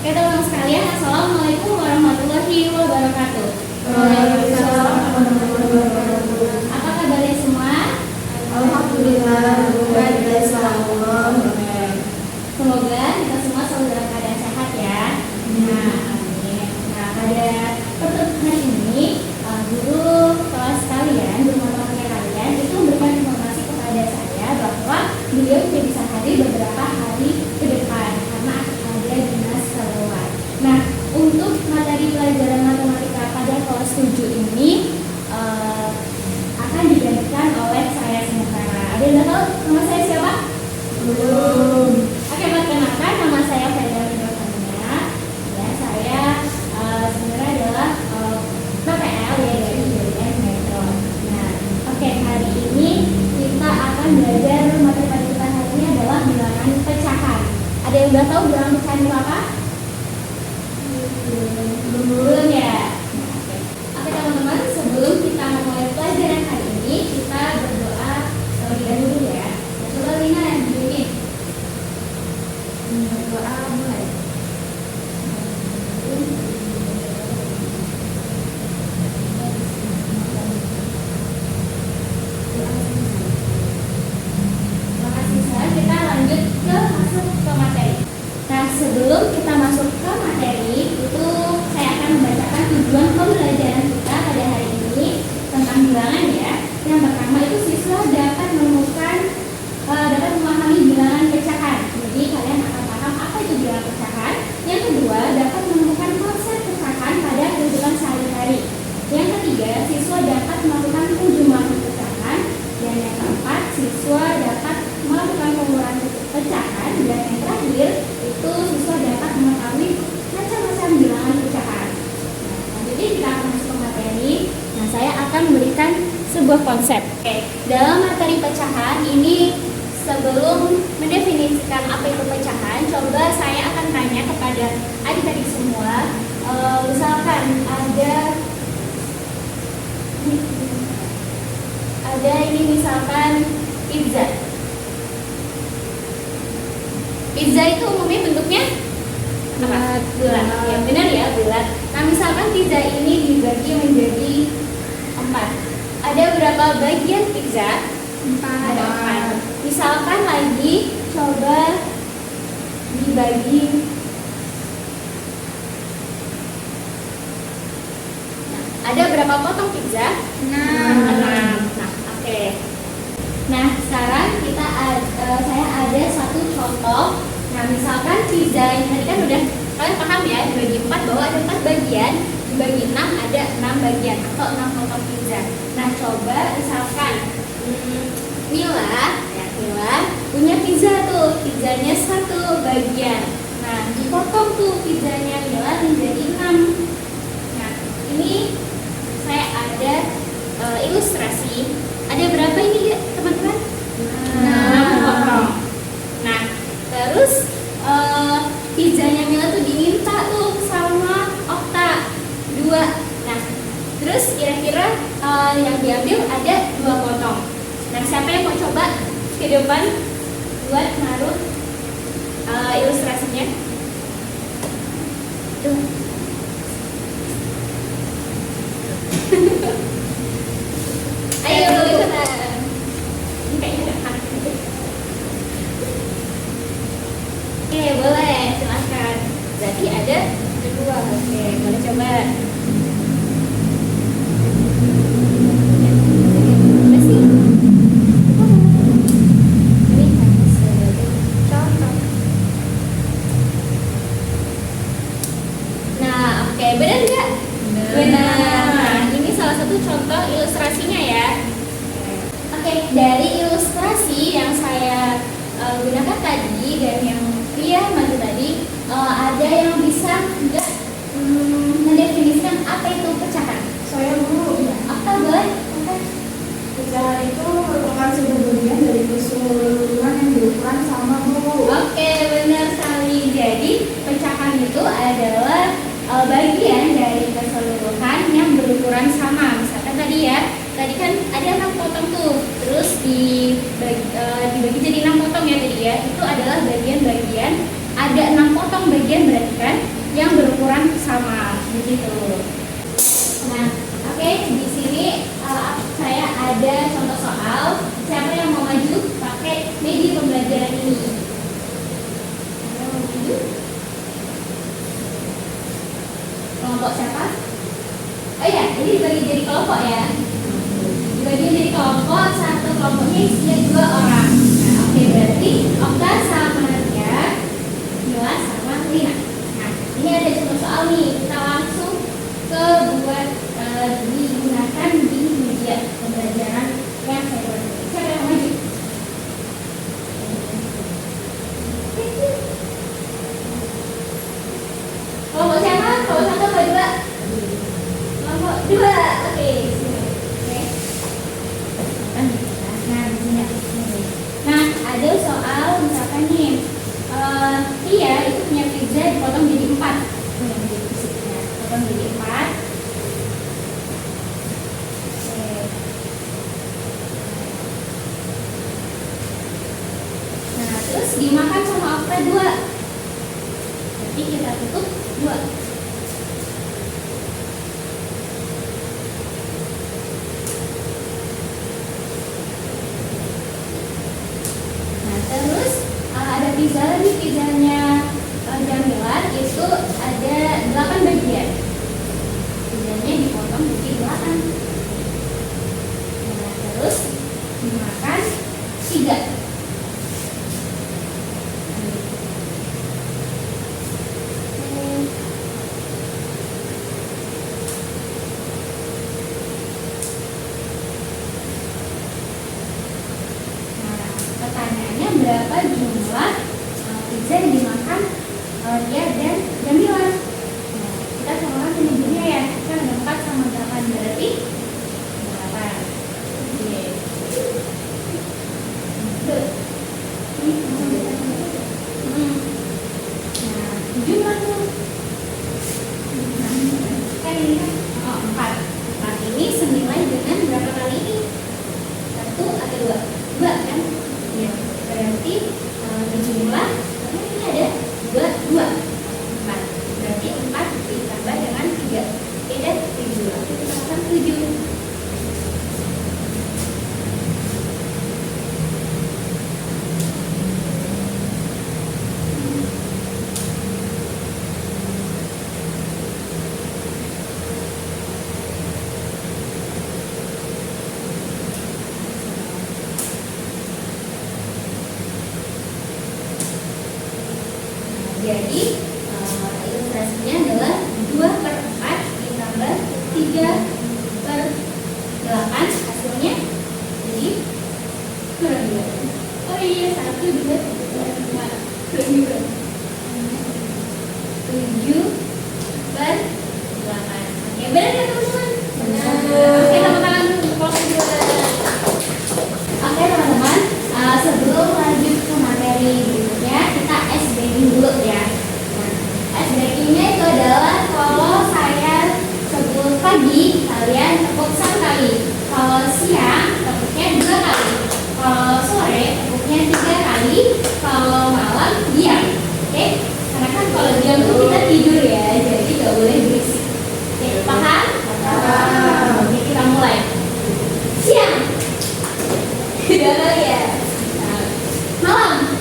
Oke teman-teman sekalian, Assalamualaikum warahmatullahi wabarakatuh. Waalaikumsalam warahmatullahi wabarakatuh. Apa kabarnya semua? Alhamdulillah, waalaikumsalam. Semoga kita semua selalu dalam keadaan sehat ya. Nah, amin. Nah, pada pertemuan hari ini, guru kelas kalian, guru matematika kalian itu memberikan informasi kepada saya bahwa beliau tidak bisa hadir beberapa hari ke depan karena ada dinas keluar. Nah, untuk materi pelajaran matematika pada kelas 7 ini akan digantikan oleh saya sementara. Ada yang tahu nama saya siapa? Belum. Oke, perkenalkan nama saya Feda Ridhania. Ya, saya sebenarnya adalah PPL ya dari Julian Metro. Nah, oke, hari ini kita akan belajar materi pada kita hari ini adalah bilangan pecahan. Ada yang udah tahu bilangan pecahan itu apa? Belum ya. Oke teman-teman, sebelum kita memulai pelajaran hari ini, kita berdoa terlebih dahulu ya. Coba Lina yang begini. Berdoa mulai. Makasih saya. Kita lanjut ke masuk ke materi. Nah, sebelum kita masuk ke materi, itu saya akan membacakan tujuan pembelajaran kita pada hari ini tentang bilangan ya. Yang pertama itu siswa dapat menemukan, dapat memahami bilangan pecahan. Jadi kalian akan paham apa itu bilangan pecahan. Yang kedua, dapat menemukan konsep pecahan pada kehidupan sehari-hari. Yang ketiga, siswa dapat melakukan penjumlahan pecahan. Dan yang keempat, siswa dapat melakukan pengurangan pecahan. Dan yang terakhir, itu siswa dapat mengetahui macam-macam bilangan pecahan. Nah, jadi kita akan masuk ke materi. Nah, saya akan memberikan sebuah konsep. Oke, dalam materi pecahan ini sebelum mendefinisikan apa itu pecahan, coba saya akan tanya kepada adik-adik semua. Misalkan ada ini misalkan pizza. Pizza itu umumnya bentuknya apa? Bulat. Ya benar ya, bulat. Nah, misalkan pizza ini dibagi menjadi 4. Ada berapa bagian pizza? 4. Ada 4. Misalkan lagi coba dibagi. Nah, ada berapa potong pizza? 6. Nah, oke. Nah, sekarang saya ada satu contoh. Nah, misalkan pizza ini tadi kan udah kalian paham ya, dibagi 4 bahwa ada 4 bagian, dibagi 6 ada 6 bagian atau 6 potong pizza. Nah, coba misalkan Mila punya pizza tuh, pizzanya 1 bagian. Nah, dipotong tuh pizzanya Mila menjadi 6. Nah, ini saya ada ilustrasi. Ada berapa ini ya, teman-teman? 6 potong. Nah, terus pizzanya Mila tuh diminta tuh sama Okta 2. Nah, terus kira-kira yang diambil ada 2 potong. Nah, siapa yang mau coba ke depan buat naruh ilustrasinya? Tuh. Ayo ikutan. Ini kayaknya udah hak. Oke, boleh, silahkan. Berarti ada 2. Oke, boleh coba. Benar nggak? Benar. Nah, ini salah satu contoh ilustrasinya ya. Oke, dari ilustrasi yang saya gunakan tadi dan yang Pia maju tadi, ada yang bisa nggak mendefinisikan apa itu pecahan? Saya dulu. Ya, apa boleh? Pecahan itu merupakan sebuah bagian dari keseluruhan yang diukuran sama Bu. Oke, benar sekali. Jadi pecahan itu adalah bagian dari keseluruhan yang berukuran sama. Misalkan tadi ya, tadi kan ada 6 potong tuh, terus dibagi jadi 6 potong ya tadi ya. Itu adalah bagian-bagian, ada 6 potong bagian kemudian beratkan yang berukuran sama begitu. Nah, oke, di sini saya ada contoh soal. Siapa yang mau maju pakai media pembelajaran ini? Siapa yang mau maju? Kelompok siapa? Oh iya, ini dibagi jadi kelompok ya. Dibagi jadi kelompok, satu kelompoknya isinya 2 orang. Nah, oke, berarti Okta sama Ria, Mila sama Lina. Nah, ini ada contoh soal nih. Kita langsung ke buat digunakan di media pembelajaran yang saya buat. Siapa yang mau maju? Kelompok siapa? Kelompok 1 atau 2? Kelompok 2. Oke, sini. Oke. Nah, di sini. Nah, ada soal misalkan nih, Tia itu punya pizza dipotong jadi 4. Potong jadi 4. Nah, terus dimakan sama Okta 2. Jadi kita tutup 2. Nah, terus ada pizza lagi, pizzanya Jamilah itu ada 8 bagian. Pizzanya dipotong jadi 8. Nah, terus dimakan 3. Pertanyaannya berapa jumlah pizza yang dimakan dia dan Jamila. Nah, kita sama-sama menyebutnya ya. Kan ada 4 sama 8 berarti 8. Oke. Nah, 7 kan tuh. Kan ini kan 4. 4 ini senilai dengan berapa kali ini? 1 atau 2? 2 kan? Ya, berarti dijumlah karena ini ada 2, 4. Berarti 4 ditambah dengan 3. Beda 7. Oke, kita akan 7. Jadi ilustrasinya adalah 2/4 ditambah 3/8 hasilnya jadi berapa? Oh iya, 1, 2, 3, 4, 7/8. Oke, benar ya teman-teman? Oke, tepuk tangan dulu. Oke teman-teman, sebelum lanjut ke materi berikutnya, kita ice breaking dulu ya. Nah, ice breakingnya itu adalah kalau saya sebut pagi, kalian tepuk 1 kali. Kalau siang, tepuknya 2 kali. Kalau sore, tepuknya 3 kali. Kalau malam, diam. Oke? Karena kan kalau diam itu kita tidur ya, jadi gak boleh berisik. Oke, paham? Paham. Oke, kita mulai. Siang. 2 kali ya. Nah, malam.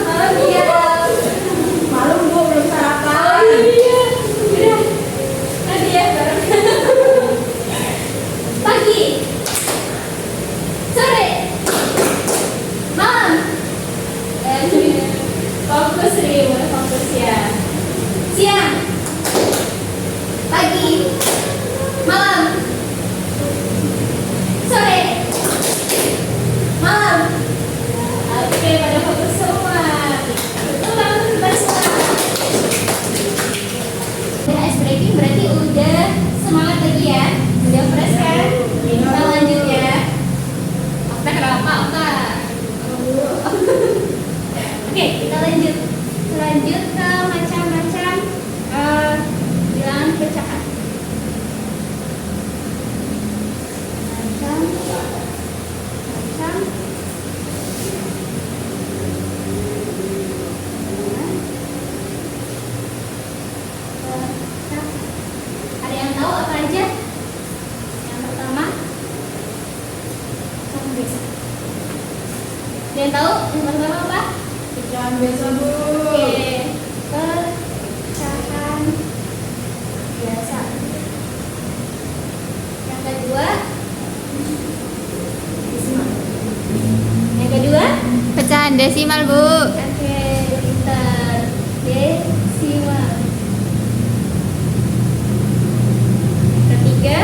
Malam diam. Malam gua belum sarapan. Oh iya. Udah. Tadi ya bareng. Pagi. Sore. Malam. Fokus nih, mulai fokus ya. Siang. Pagi. Malam. Sore. Malam. Oke, pada fokus semua. Betul banget, betul semua. Udah ice breaking berarti udah semangat lagi ya. Udah fresh kan? Kita lanjut ya. Okta kenapa Okta? Oke, kita lanjut. Lanjut ke macam-macam bilangan pecahan. Macam biasa, Bu. Oke, pecahan biasa. Yang kedua, desimal. Yang kedua, Pecahan desimal, Bu. oke, pintar. Desimal. Yang ketiga,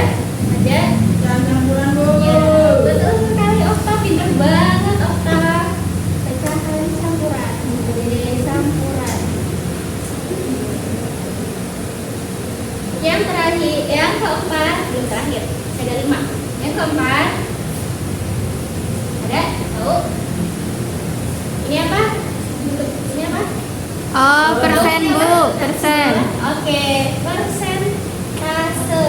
ada Pecahan campuran, Bu. ya, betul sekali Okta, pintar banget Okta. Pecahan campuran. Jadi campuran. Yang terakhir, yang keempat, belum terakhir, ada 5. Yang keempat, ada tahu? Ini apa? Ini apa? Oh, persen, Bu. Persen. Oke, persentase.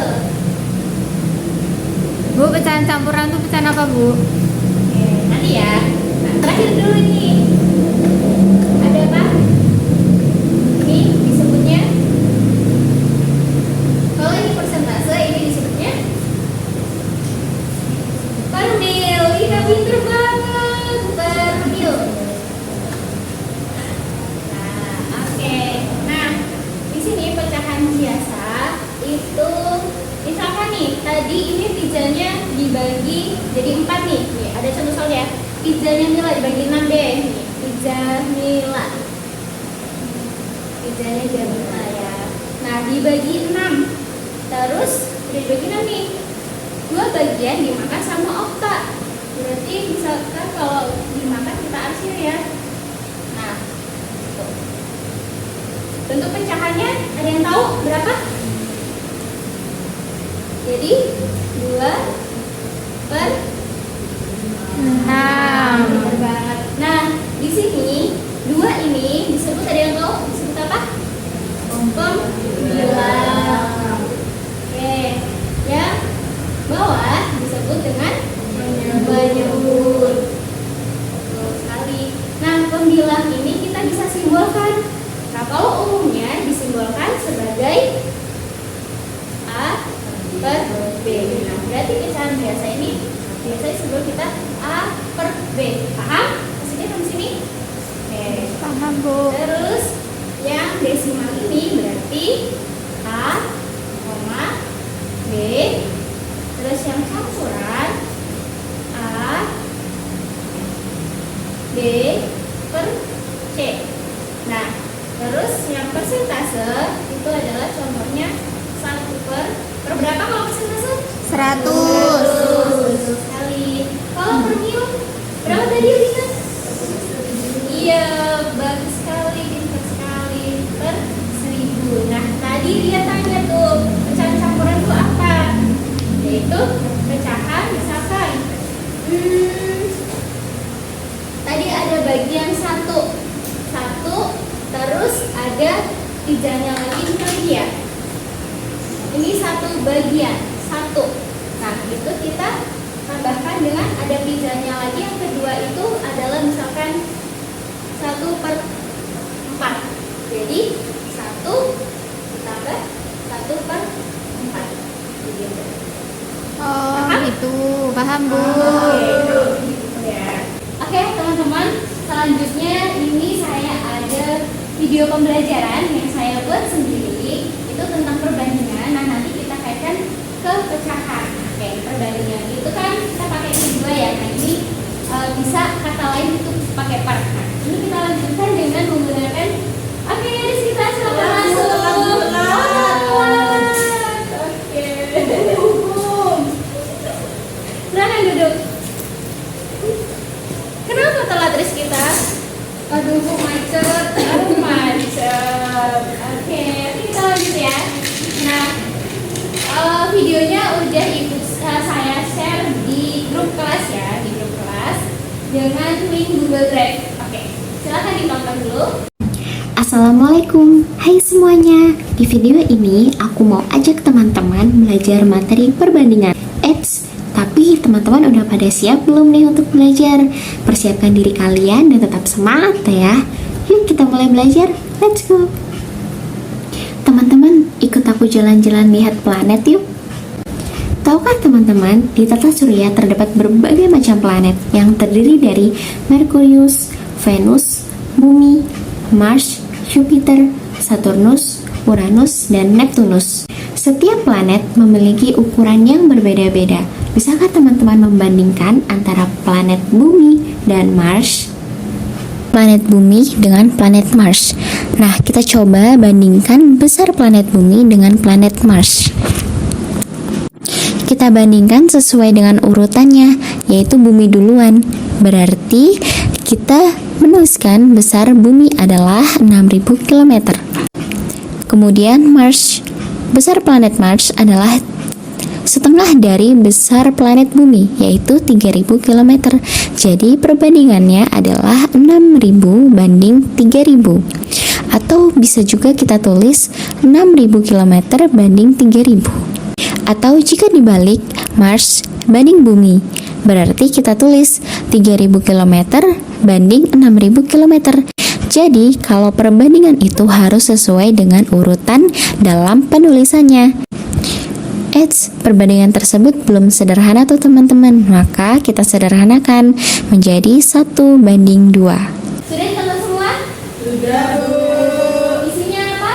Bu, pecahan campuran tuh pecahan apa, Bu? Oke, nanti ya. Nah, terakhir dulu ini. Ada apa? Ini disebutnya. Kalau ini persentase, ini disebutnya pernil. Ika pinter banget. Pernil. Nah, oke. Nah, di sini pecahan biasa itu misalkan nih, tadi ini pizzanya dibagi jadi 4 nih. Nih, ada contoh soalnya. Pizzanya Mila dibagi 6 deh. Nih, pizza Mila. Pizzanya Jamila ya. Nah, dibagi 6. Terus udah dibagi 6 nih. 2 bagian dimakan sama Okta. Berarti misalkan kalau dimakan kita arsir ya. Nah, tuh. Bentuk pecahannya ada yang tahu berapa? Jadi 2 per 6. benar banget. Nah, di sini 2 ini disebut, ada yang tahu disebut apa? Pembilang. Oke, yang bawah disebut dengan penyebut. Betul sekali. Nah, pembilang ini kita bisa simbolkan. Nah, kalau umumnya disimbolkan sebagai A per B. Nah, berarti pecahan biasa ini biasanya sebelum kita A per B. Paham? Maksudnya di sini? Oke. Paham, Bu. Terus yang desimal ini berarti A, B. Terus yang campuran A, B per C. Nah, terus yang persentase itu adalah contohnya 1 per berapa kalau persentase? 100. Betul sekali. Kalau per mil berapa tadi Rina? Iya, bagus sekali, pintar sekali. Per 1000. Nah, tadi dia tanya tuh, pecahan campuran itu apa? Yaitu pecahan misalkan tadi ada bagian 1, terus ada pizzanya lagi ya. Ini 1 bagian 1. Nah, itu kita tambahkan dengan ada pizzanya lagi. Yang kedua itu adalah misalkan 1/4. Jadi 1 ditambah 1/4. Begitu. Oh, gitu. Paham, Bu. Oke, teman-teman, selanjutnya ini saya ada video pembelajaran yang saya buat sendiri. Itu tentang perbandingan. Nah, nanti kita kaitkan ke pecahan. Oke, perbandingan itu kan kita pakai ini 2 ya. Nah, ini bisa kata lain itu pakai per. Nah, ini kita lanjutkan dengan menggunakan. Oke, kita silakan masuk. Oke. Silakan duduk. Kenapa telat Riz kita? Aduh, kok macet. Aduh, macet. Oke, kita lanjut ya. Nah, videonya udah ikut saya share di grup kelas ya, di grup kelas dengan link Google Drive. Oke, silakan ditonton dulu. Assalamualaikum, hai semuanya. Di video ini aku mau ajak teman-teman belajar materi perbandingan. Tapi teman-teman udah pada siap belum nih untuk belajar? Persiapkan diri kalian dan tetap semangat ya. Yuk kita mulai belajar, let's go. Teman-teman, ikut aku jalan-jalan lihat planet yuk. Tahukah teman-teman, di tata surya terdapat berbagai macam planet yang terdiri dari Merkurius, Venus, Bumi, Mars, Jupiter, Saturnus, Uranus, dan Neptunus. Setiap planet memiliki ukuran yang berbeda-beda. Bisakah teman-teman membandingkan antara planet Bumi dan Mars? Planet Bumi dengan planet Mars. Nah, kita coba bandingkan besar planet Bumi dengan planet Mars. Kita bandingkan sesuai dengan urutannya, yaitu Bumi duluan. Berarti kita menuliskan besar Bumi adalah 6.000 km. Kemudian Mars, besar planet Mars adalah setengah dari besar planet Bumi, yaitu 3.000 km. Jadi perbandingannya adalah 6.000 banding 3.000. Atau bisa juga kita tulis 6.000 km banding 3.000. Atau jika dibalik, Mars banding Bumi, berarti kita tulis 3.000 km banding 6.000 km. Jadi, kalau perbandingan itu harus sesuai dengan urutan dalam penulisannya. Perbandingan tersebut belum sederhana tuh teman-teman, maka kita sederhanakan menjadi 1:2. Sudah ditambah semua? Sudah, Bu. Isinya apa?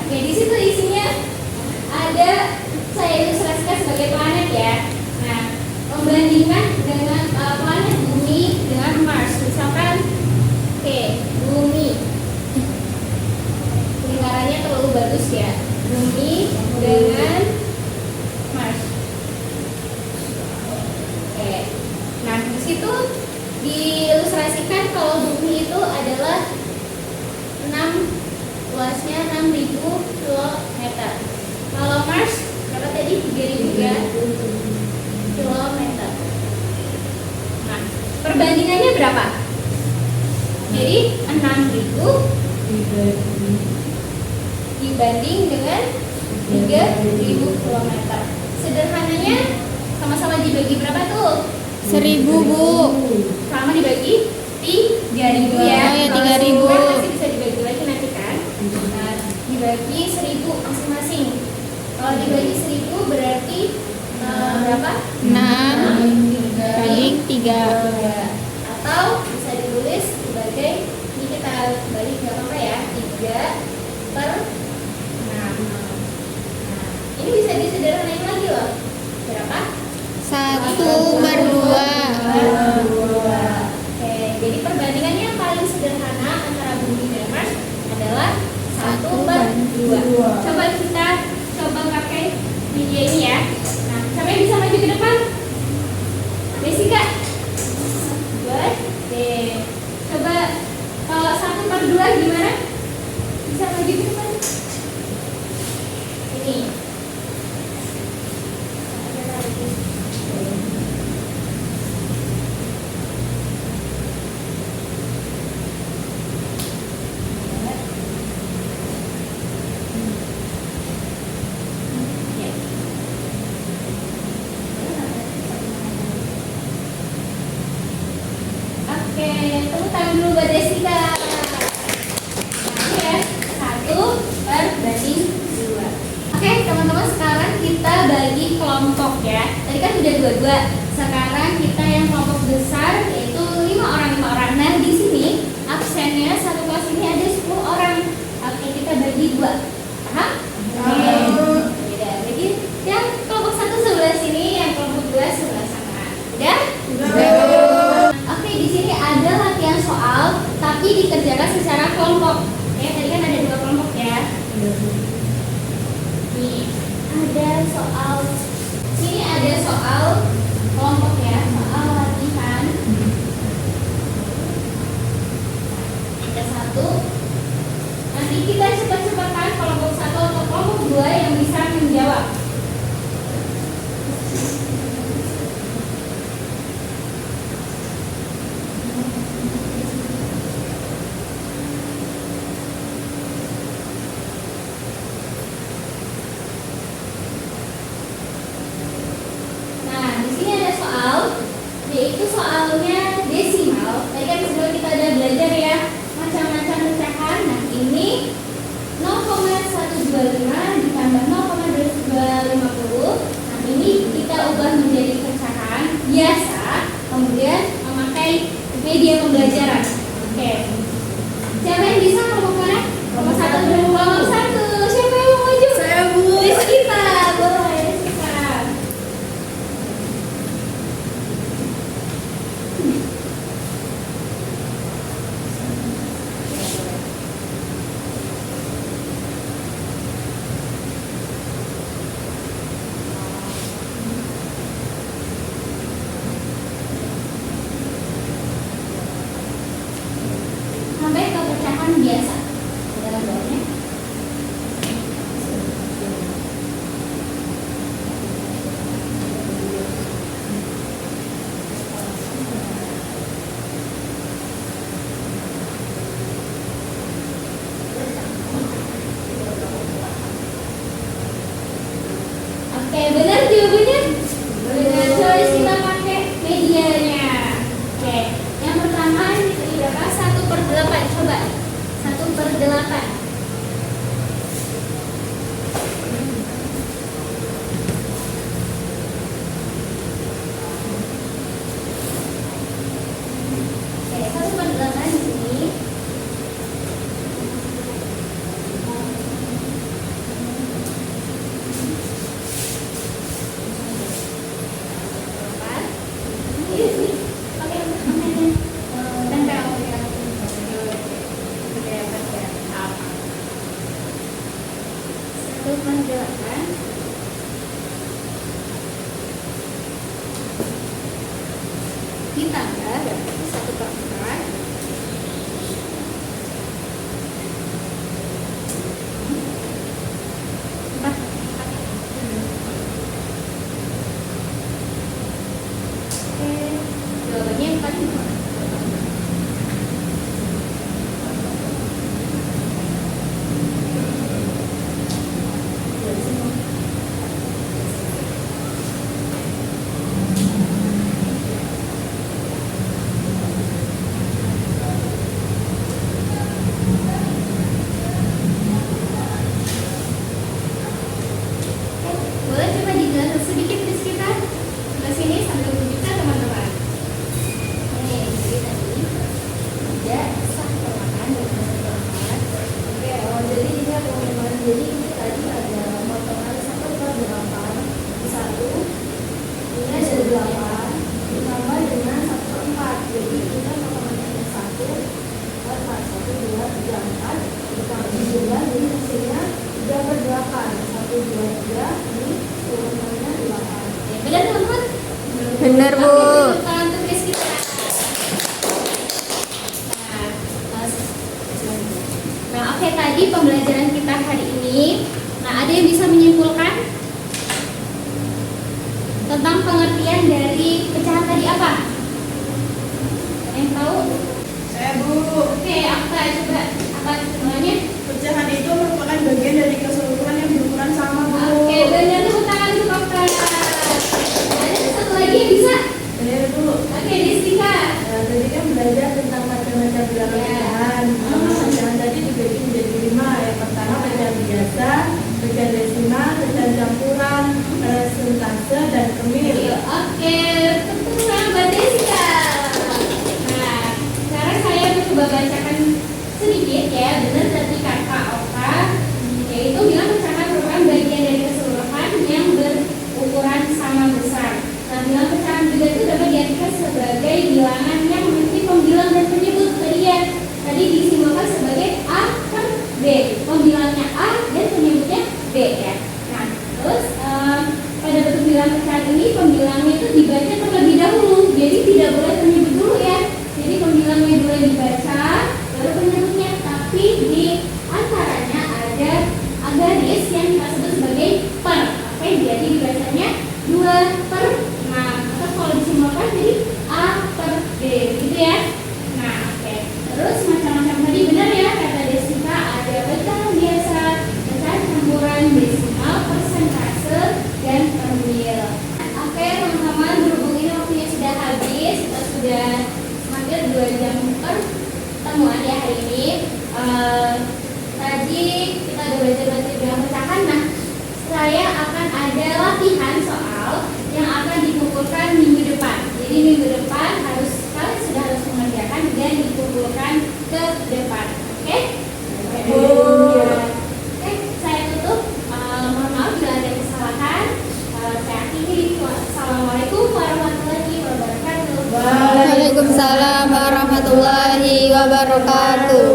Oke, di situ isinya ada, saya ilustrasikan sebagai planet ya. Nah, membandingkan dengan planet Bumi dengan Mars. Misalkan, oke, Bumi. Lingkarannya terlalu bagus ya. Bumi dengan Mars. Oke. Nah, di situ diilustrasikan kalau Bumi itu adalah luasnya 6.000 km. Kalau Mars berapa tadi? 3.000 km. Nah, perbandingannya berapa? Jadi 6.000 dibanding dengan 3.000 km. Sederhananya sama-sama dibagi berapa tuh? 1.000, Bu. Sama dibagi 3.000 ya. Oh ya, Kalau 3.000. semua masih bisa dibagi lagi nanti kan. Nah, dibagi 1.000 masing-masing. Kalau dibagi 1.000 berarti berapa? 6 banding 3. Atau bisa ditulis sebagai, ini kita balik nggak apa-apa ya, 3/6. Nah, ini bisa disederhanain lagi loh. Berapa? 1/2. Oke, jadi perbandingannya yang paling sederhana antara Bumi dan Mars adalah 1/2. Coba kita pakai media ini ya. Nah, siapa yang bisa maju ke depan? Jessica. Buat. Oke. Coba kalau 1/2 gimana? Bisa maju ke depan? Ini. Oke, tepuk tangan dulu buat Jessica. Nah, ya, 1/2. Oke, teman-teman, sekarang kita bagi kelompok ya. Tadi kan udah 2-2. Sekarang kita yang kelompok besar yaitu 5 orang. Nah, di sini absennya satu kelas ini ada 10 orang. Oke, kita bagi 2. Paham? Oke. Beda. Jadi yang kelompok 1 sebelah sini, yang kelompok 2 sebelah sana. Udah? Oke, di sini ada latihan soal, tapi dikerjakan secara kelompok. Ya, tadi kan ada 2 kelompok ya. Nih, ada soal. Sini ada soal kelompok ya, soal latihan. Ada 1. Nanti kita cepat-cepatan kelompok 1 atau kelompok 2 yang bisa menjawab. Nah, di sini ada soal, yaitu soalnya desimal. Tadi kan sebelum kita ada belajar ya macam-macam pecahan. Nah, ini 0,125 ditambah 0,225 makan biasa. Dalam bawahnya. Oke, benar jawabannya. Benar, terus kita pakai medianya. Oke, yang pertama ini tadi berapa? 1/8. Coba 1/8. Oke, 1/8 di sini. Ditambah berarti 1/4. Oke, jawabannya 4/5. Boleh coba dijelaskan sedikit di sekitar sebelah sini sambil tunjukkan teman-teman. Ini jadi tadi ada 1/8 dan 1/4. Oke, jadi ini teman-teman. Jadi ini tadi ada potongan 1/8 di satu. Ini ada 8 ditambah dengan 1/4. Jadi kita potongannya ada 1, 4, 1, 2, 3, 4. Ditambah jumlah jadi hasilnya 3/8. 1, 2, 3. Ini potongannya 8. Ya, benar teman-teman? Benar, Bu. Oke, tepuk tangan untuk Chris kita. Nah, oke, tadi pembelajaran kita hari ini. Nah, ada yang bisa menyimpulkan tentang pengertian dari pecahan tadi apa? Ada yang tahu? Saya Bu, Oke, apa coba apa namanya? pecahan itu merupakan bagian dari keseluruhan yang berukuran sama Bu. Oke, benar, tepuk tangan untuk Okta. Ada satu lagi yang bisa? Benar Bu. Oke, Destika. Tadi kan belajar tentang macam-macam bilangan pecahan. Pecahan tadi dibagi menjadi 5. Yang pertama pecahan biasa, pecahan desimal, pecahan campuran, persentase, dan kemil. Oke, tepuk tangan buat Destika. Nah, sekarang saya mencoba bacakan sedikit ya, benar tadi kata Oka, yaitu bilang pecahan merupakan bagian dari keseluruhan yang berukuran sama besar. Nah, bilang pecahan juga itu dapat diartikan sebagai bilangan yang memiliki pembilang dan penyebut tadi ya. Tadi disimbolkan sebagai A per B. Pembilangnya A dan penyebutnya B ya. Nah, terus pada bentuk bilangan pecahan ini pembilangnya itu dibaca terlebih dahulu. Jadi tidak boleh penyebut dulu ya. Jadi pembilangnya dulu yang dibaca, baru penyebutnya. Tapi di antaranya ada garis yang kita sebut sebagai per. Oke, jadi dibacanya 2/6. Atau kalau disimbolkan jadi A per B, gitu ya. Nah, oke. Terus macam-macam tadi benar ya kata Desika, ada pecahan biasa, pecahan campuran, desimal, persentase, dan permil. Oke teman-teman, berhubung ini waktunya sudah habis, kita sudah hampir 2 jam pertemuan ya hari ini. Tadi kita udah belajar bilangan pecahan. Nah, saya akan ada latihan soal yang akan dikumpulkan minggu depan. Jadi minggu depan kalian sudah harus mengerjakan dan dikumpulkan ke depan. Oke? Oke, saya tutup. Mohon maaf bila ada kesalahan. Saya akhiri. Assalamualaikum warahmatullahi wabarakatuh. Waalaikumsalam warahmatullahi wabarakatuh.